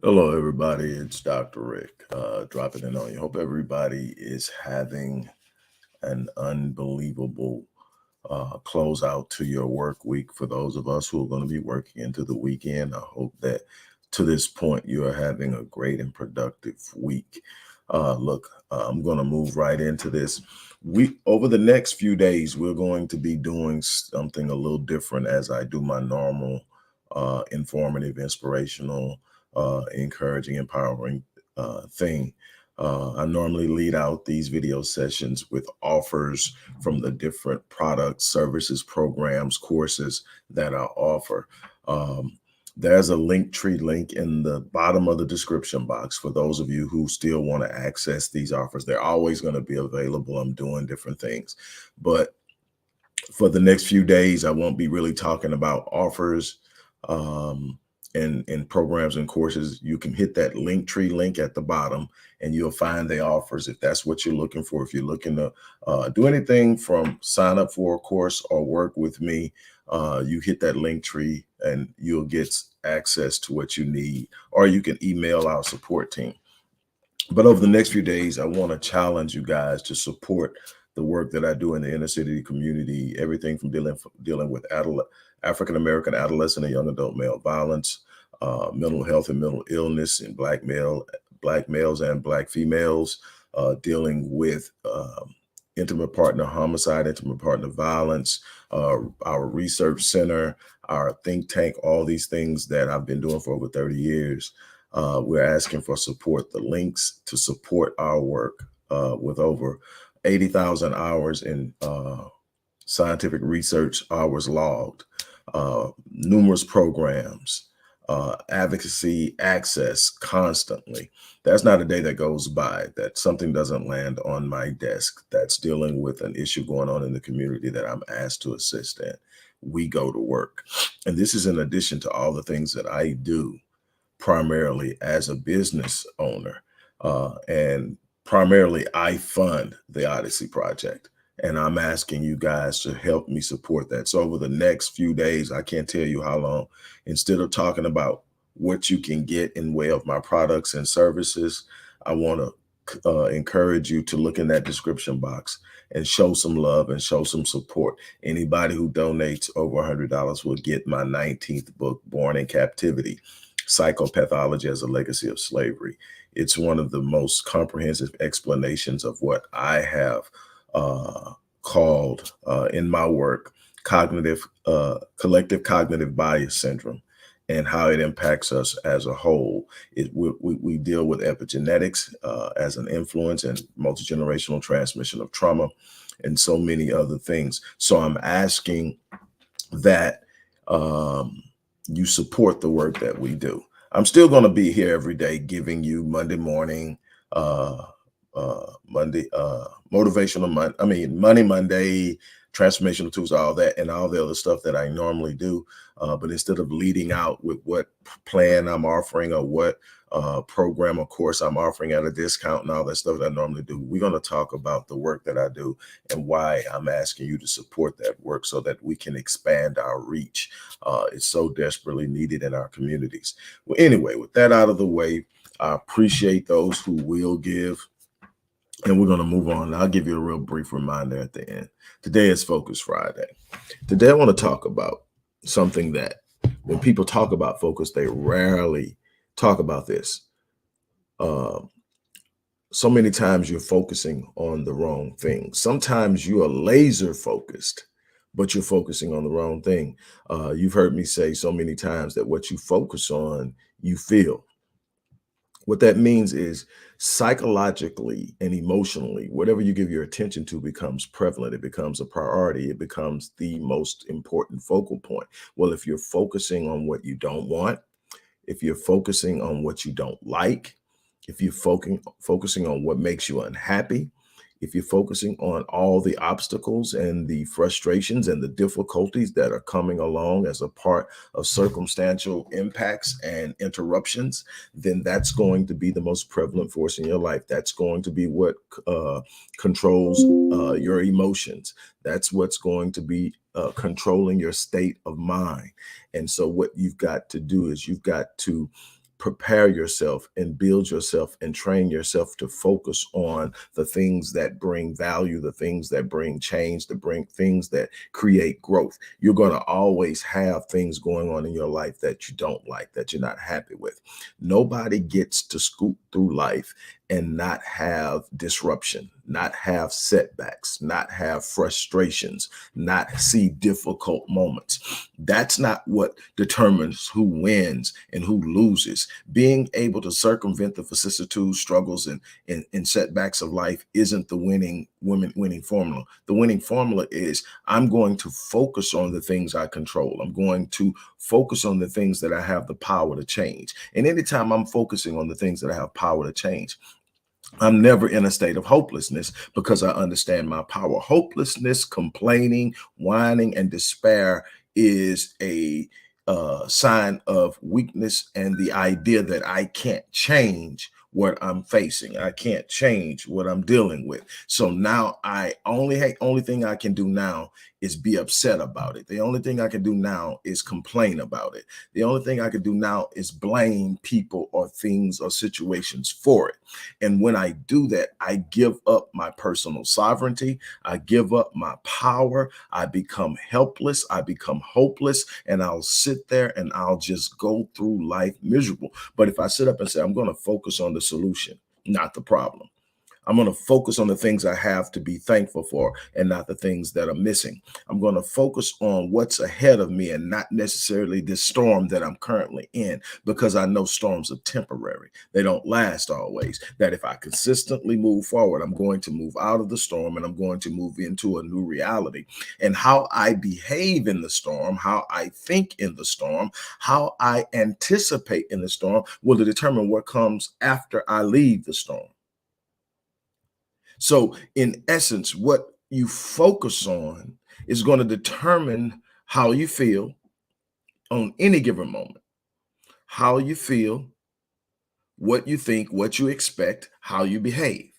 Hello, everybody. It's Dr. Rick dropping in on you. Hope everybody is having an unbelievable closeout to your work week. For those of us who are going to be working into the weekend, I hope that to this point you are having a great and productive week. Look, I'm going to move right into this. We over the next few days, we're going to be doing something a little different as I do my normal, informative, inspirational, encouraging, empowering thing. I normally lead out these video sessions with offers from the different products, services, programs, courses that I offer. Um, there's a Linktree link in the bottom of the description box for those of you who still want to access these offers. They're always going to be available. I'm doing different things. But for the next few days, I won't be really talking about offers um, and programs and courses. You can hit that Linktree link at the bottom and you'll find the offers if that's what you're looking for. If you're looking to do anything from sign up for a course or work with me, you hit that Linktree and you'll get access to what you need, or you can email our support team. But over the next few days, I want to challenge you guys to support the work that I do in the inner city community. Everything from dealing with African American adolescent and young adult male violence, mental health and mental illness in black males and black females, dealing with intimate partner homicide, intimate partner violence, our research center, our think tank, all these things that I've been doing for over 30 years. We're asking for support. The links to support our work with over 80,000 hours in scientific research hours logged, numerous programs, advocacy access constantly. There's not a day that goes by that something doesn't land on my desk that's dealing with an issue going on in the community that I'm asked to assist in. We go to work. And this is in addition to all the things that I do primarily as a business owner. And primarily, I fund the Odyssey Project. And I'm asking you guys to help me support that. So, over the next few days, I can't tell you how long, instead of talking about what you can get in way of my products and services, I want to encourage you to look in that description box and show some love and show some support. Anybody who donates over $100 will get my 19th book, Born in Captivity: Psychopathology as a Legacy of Slavery. It's one of the most comprehensive explanations of what I have called in my work collective cognitive bias syndrome and how it impacts us as a whole. We deal with epigenetics as an influence and multi-generational transmission of trauma and so many other things. So I'm asking that you support the work that we do. I'm still going to be here every day giving you Monday morning, uh, motivational Monday, Money Monday, transformational tools, all that, and all the other stuff that I normally do. But instead of leading out with what plan I'm offering or what program or course I'm offering at a discount and all that stuff that I normally do, we're going to talk about the work that I do and why I'm asking you to support that work so that we can expand our reach. It's so desperately needed in our communities. Well, anyway, with that out of the way, I appreciate those who will give. And we're going to move on. I'll give you a real brief reminder at the end. Today is Focus Friday. Today, I want to talk about something that when people talk about focus, they rarely talk about this. Uh, so many times you're focusing on the wrong thing. Sometimes you are laser focused, but you're focusing on the wrong thing. You've heard me say so many times that what you focus on, you feel. What that means is psychologically and emotionally, whatever you give your attention to becomes prevalent. It becomes a priority. It becomes the most important focal point. Well, if you're focusing on what you don't want, if you're focusing on what you don't like, if you're focusing on what makes you unhappy, if you're focusing on all the obstacles and the frustrations and the difficulties that are coming along as a part of circumstantial impacts and interruptions, then that's going to be the most prevalent force in your life. That's going to be what controls your emotions. That's what's going to be controlling your state of mind. And so, what you've got to do is you've got to prepare yourself and build yourself and train yourself to focus on the things that bring value, the things that bring change, the bring things that create growth. You're going to always have things going on in your life that you don't like, that you're not happy with. Nobody gets to scoot through life and not have disruption, not have setbacks, not have frustrations, not see difficult moments. That's not what determines who wins and who loses. Being able to circumvent the vicissitudes, struggles, and setbacks of life isn't the winning formula. The winning formula is I'm going to focus on the things I control. I'm going to focus on the things that I have the power to change. And anytime I'm focusing on the things that I have power to change, I'm never in a state of hopelessness because I understand my power. Hopelessness, complaining, whining, and despair is a sign of weakness and the idea that I can't change what I'm facing. I can't change what I'm dealing with. So now I only thing I can do now is be upset about it. The only thing I can do now is complain about it. The only thing I can do now is blame people or things or situations for it. And when I do that, I give up my personal sovereignty. I give up my power. I become helpless. I become hopeless. And I'll sit there and I'll just go through life miserable. But if I sit up and say, I'm going to focus on the solution, not the problem. I'm going to focus on the things I have to be thankful for and not the things that are missing. I'm going to focus on what's ahead of me and not necessarily this storm that I'm currently in, because I know storms are temporary. They don't last always. That if I consistently move forward, I'm going to move out of the storm and I'm going to move into a new reality. And how I behave in the storm, how I think in the storm, how I anticipate in the storm will determine what comes after I leave the storm. So, in essence, what you focus on is going to determine how you feel on any given moment, how you feel, what you think, what you expect, how you behave.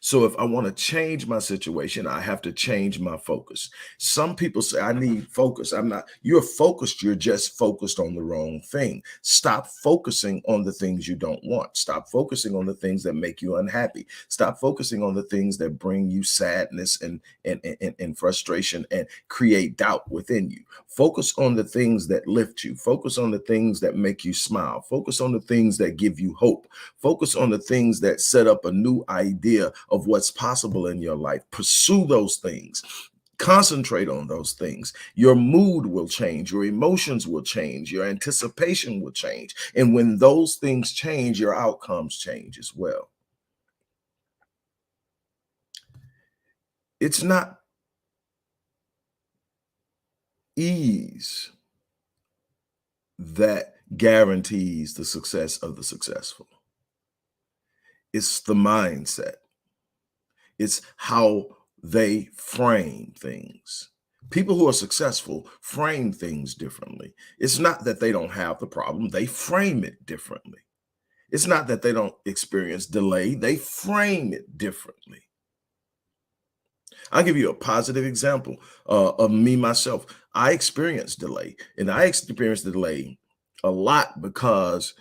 So if I want to change my situation, I have to change my focus. Some people say, I need focus. I'm not, you're focused. You're just focused on the wrong thing. Stop focusing on the things you don't want. Stop focusing on the things that make you unhappy. Stop focusing on the things that bring you sadness and frustration and create doubt within you. Focus on the things that lift you. Focus on the things that make you smile. Focus on the things that give you hope. Focus on the things that set up a new idea of what's possible in your life. Pursue those things. Concentrate on those things. Your mood will change. Your emotions will change. Your anticipation will change. And when those things change, your outcomes change as well. It's not ease that guarantees the success of the successful. It's the mindset. It's how they frame things. People who are successful frame things differently. It's not that they don't have the problem, they frame it differently. It's not that they don't experience delay, they frame it differently. I'll give you a positive example of me myself. I experienced delay, and I experienced delay a lot because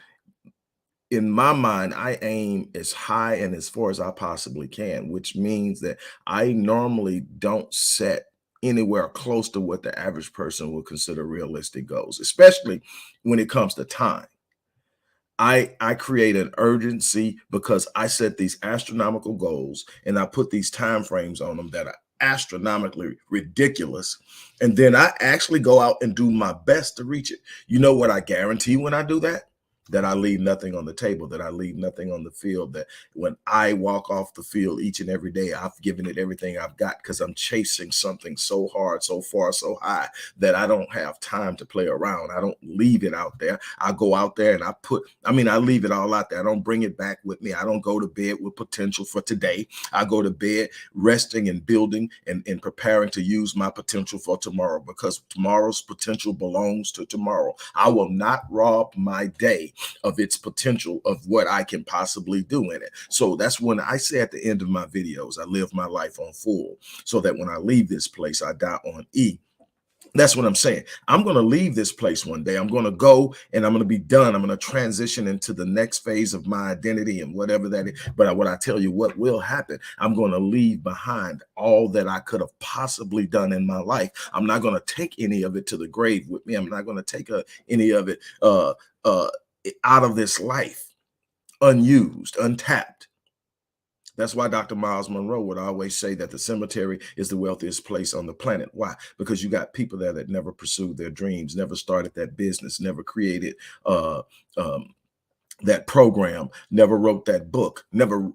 in my mind, I aim as high and as far as I possibly can, which means that I normally don't set anywhere close to what the average person would consider realistic goals, especially when it comes to time. I create an urgency because I set these astronomical goals and I put these time frames on them that are astronomically ridiculous. And then I actually go out and do my best to reach it. You know what I guarantee when I do that? That I leave nothing on the table, that I leave nothing on the field, that when I walk off the field each and every day, I've given it everything I've got because I'm chasing something so hard, so far, so high that I don't have time to play around. I don't leave it out there. I go out there and I leave it all out there. I don't bring it back with me. I don't go to bed with potential for today. I go to bed resting and building and preparing to use my potential for tomorrow, because tomorrow's potential belongs to tomorrow. I will not rob my day of its potential of what I can possibly do in it. So that's when I say at the end of my videos, I live my life on full, so that when I leave this place, I die on E. That's what I'm saying. I'm going to leave this place one day. I'm going to go and I'm going to be done. I'm going to transition into the next phase of my identity and whatever that is. But what I tell you, what will happen, I'm going to leave behind all that I could have possibly done in my life. I'm not going to take any of it to the grave with me. I'm not going to take any of it uh, out of this life unused, untapped. That's why Dr. Miles Monroe would always say that the cemetery is the wealthiest place on the planet. Why? Because you got people there that never pursued their dreams, never started that business, never created uh, um, that program, never wrote that book, never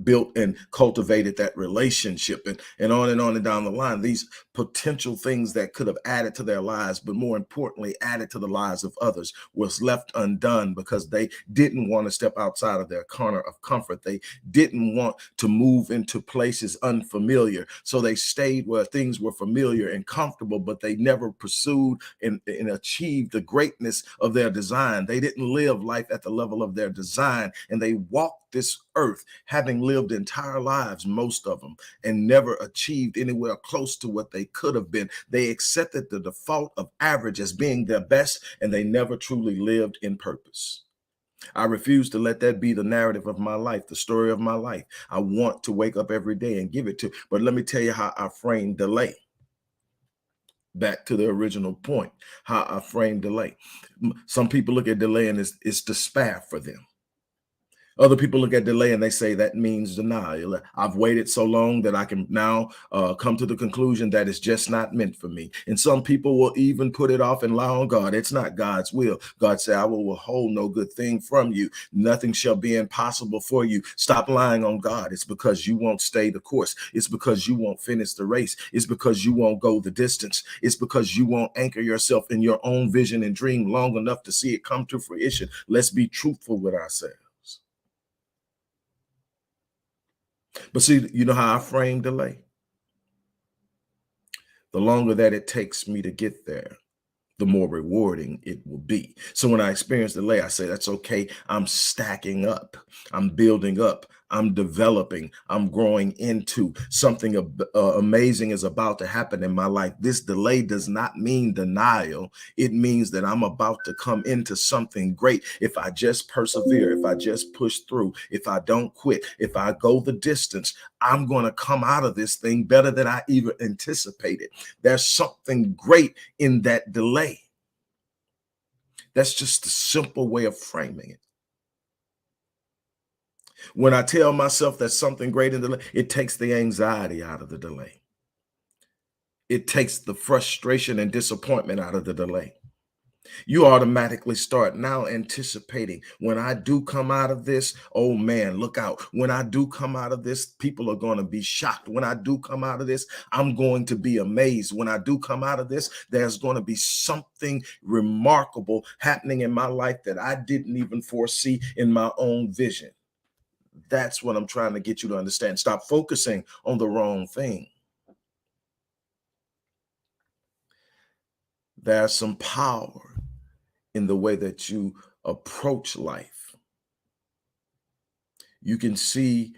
built and cultivated that relationship, and on and down the line. These potential things that could have added to their lives, but more importantly, added to the lives of others, was left undone because they didn't want to step outside of their corner of comfort. They didn't want to move into places unfamiliar. So they stayed where things were familiar and comfortable, but they never pursued and achieved the greatness of their design. They didn't live life at the level of their design, and they walked this earth having lived entire lives, most of them, and never achieved anywhere close to what they could have been. They accepted the default of average as being their best, and they never truly lived in purpose. I refuse to let that be the narrative of my life, the story of my life. I want to wake up every day and give it to. But let me tell you how I frame delay. Back to the original point, how I frame delay. Some people look at delay and it's despair for them. Other people look at delay and they say that means denial. I've waited so long that I can now come to the conclusion that it's just not meant for me. And some people will even put it off and lie on God. It's not God's will. God said, I will withhold no good thing from you. Nothing shall be impossible for you. Stop lying on God. It's because you won't stay the course. It's because you won't finish the race. It's because you won't go the distance. It's because you won't anchor yourself in your own vision and dream long enough to see it come to fruition. Let's be truthful with ourselves. But see, you know how I frame delay? The longer that it takes me to get there, the more rewarding it will be. So when I experience delay, I say, that's okay. I'm stacking up. I'm building up. I'm developing. I'm growing into something amazing is about to happen in my life. This delay does not mean denial. It means that I'm about to come into something great. If I just persevere, if I just push through, if I don't quit, if I go the distance, I'm going to come out of this thing better than I even anticipated. There's something great in that delay. That's just a simple way of framing it. When I tell myself there's something great in the delay, it takes the anxiety out of the delay. It takes the frustration and disappointment out of the delay. You automatically start now anticipating when I do come out of this, oh man, look out. When I do come out of this, people are going to be shocked. When I do come out of this, I'm going to be amazed. When I do come out of this, there's going to be something remarkable happening in my life that I didn't even foresee in my own vision. That's what I'm trying to get you to understand. Stop focusing on the wrong thing. There's some power in the way that you approach life. You can see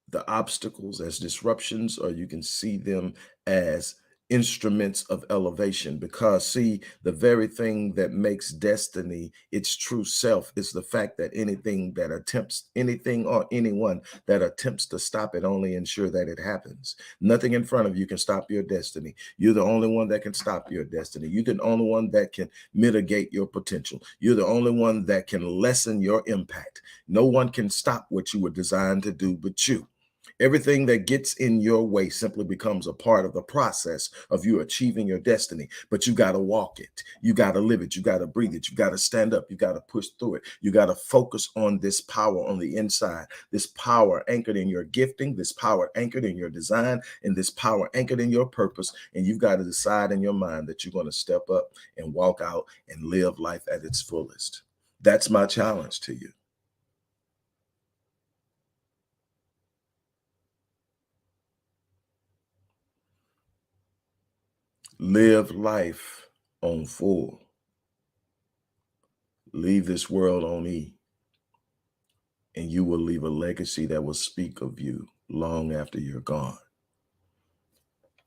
the obstacles as disruptions, or you can see them as instruments of elevation. Because, see, the very thing that makes destiny its true self is the fact that anything or anyone that attempts to stop it only ensure that it happens. Nothing in front of you can stop your destiny. You're the only one that can stop your destiny. You're the only one that can mitigate your potential. You're the only one that can lessen your impact. No one can stop what you were designed to do but you. Everything that gets in your way simply becomes a part of the process of you achieving your destiny. But you got to walk it. You got to live it. You got to breathe it. You got to stand up. You got to push through it. You got to focus on this power on the inside, this power anchored in your gifting, this power anchored in your design, and this power anchored in your purpose. And you've got to decide in your mind that you're going to step up and walk out and live life at its fullest. That's my challenge to you. Live life on full. Leave this world on E, and you will leave a legacy that will speak of you long after you're gone.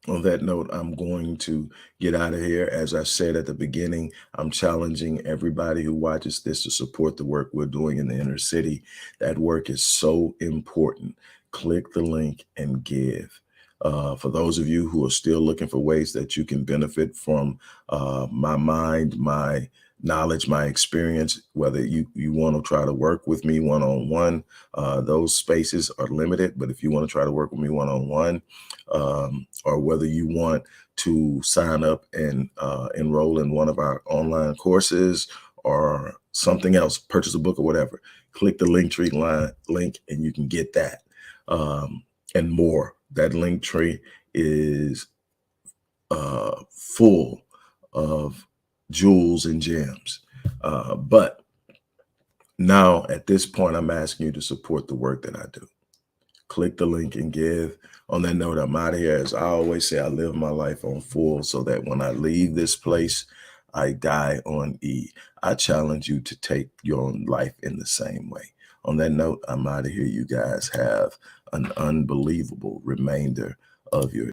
On that note, I'm going to get out of here. As I said at the beginning, I'm challenging everybody who watches this to support the work we're doing in the inner city. That work is so important. Click the link and give. For those of you who are still looking for ways that you can benefit from my mind, my knowledge, my experience, whether you want to try to work with me one-on-one, those spaces are limited. But if you want to try to work with me one-on-one, or whether you want to sign up and enroll in one of our online courses or something else, purchase a book or whatever, click the Linktree link and you can get that and more. That Linktree is full of jewels and gems. But now at this point, I'm asking you to support the work that I do. Click the link and give. On that note, I'm out of here. As I always say, I live my life on full so that when I leave this place, I die on E. I challenge you to take your own life in the same way. On that note, I'm out of here. You guys have an unbelievable remainder of your